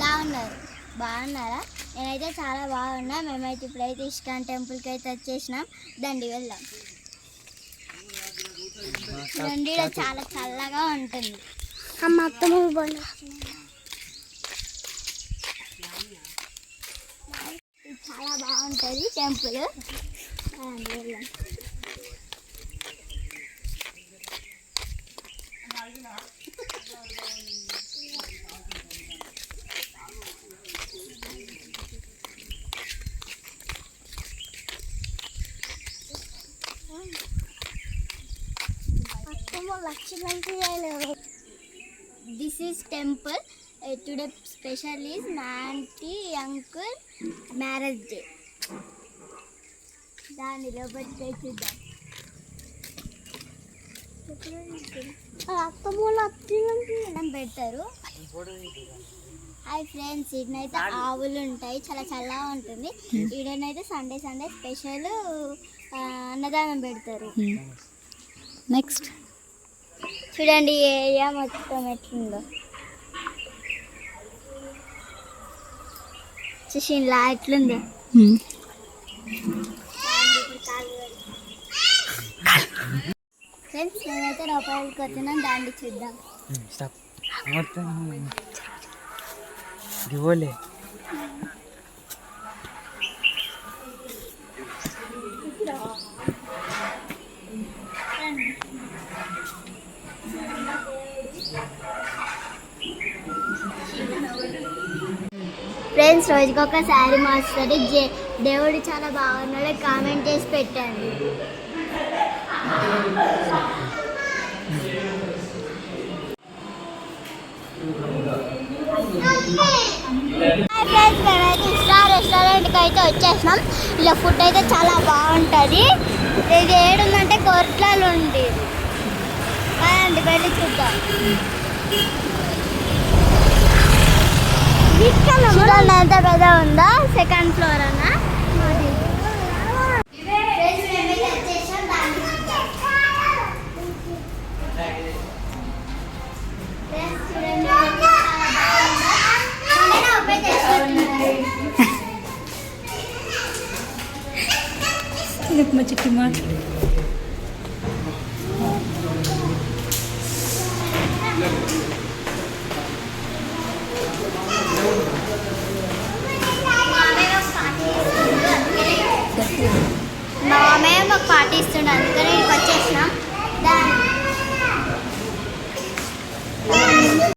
ఎలా ఉన్నారు? బాగున్నారా? నేనైతే చాలా బాగున్నా. మేమైతే ఇప్పుడైతే ఇస్కాన్ టెంపుల్కి అయితే వచ్చేసినాం. దండి వెళ్దాం. దండిలో చాలా చల్లగా ఉంటుంది. చాలా బాగుంటుంది టెంపుల్. వెళ్దాం. This is temple. Today special is my auntie uncle marriage day. దాని లోపలికి చూద్దాం. పెడతారు. హాయ్ ఫ్రెండ్స్, ఈడనైతే ఆవులు ఉంటాయి, చాలా చల్లగా ఉంటుంది. ఈడనైతే సండే స్పెషల్ అన్నదానం పెడతారు. నెక్స్ట్ చూడండి ఈ ఏరియా మొత్తం ఎట్లుందో. చూసిండ్లా ఎట్లుందో. ఫ్రెండ్స్, నేనైతే లోపలికి వచ్చినాం. దాన్ని చూద్దాం. ఫ్రెండ్స్, రోజుకొక శారీ మార్చుతుంది. దేవుడు చాలా బాగున్నాడు, కామెంట్ చేసి పెట్టండి. ఫ్రెండ్స్, మేమైతే స్టార్ రెస్టారెంట్కి అయితే వచ్చేసినాం. ఇలా ఫుడ్ అయితే చాలా బాగుంటుంది. ఇది ఏడుందంటే కోట్లలో ఉంది. కాదండి, వెళ్ళి చూద్దాం. చూడండి ఎంత పెద్ద ఉందో. సెకండ్ ఫ్లోర్ అన్నా. చిట్టి మా మామయ్య మాకు పార్టీ ఇస్తుండే, అందుకని వచ్చేసినాం.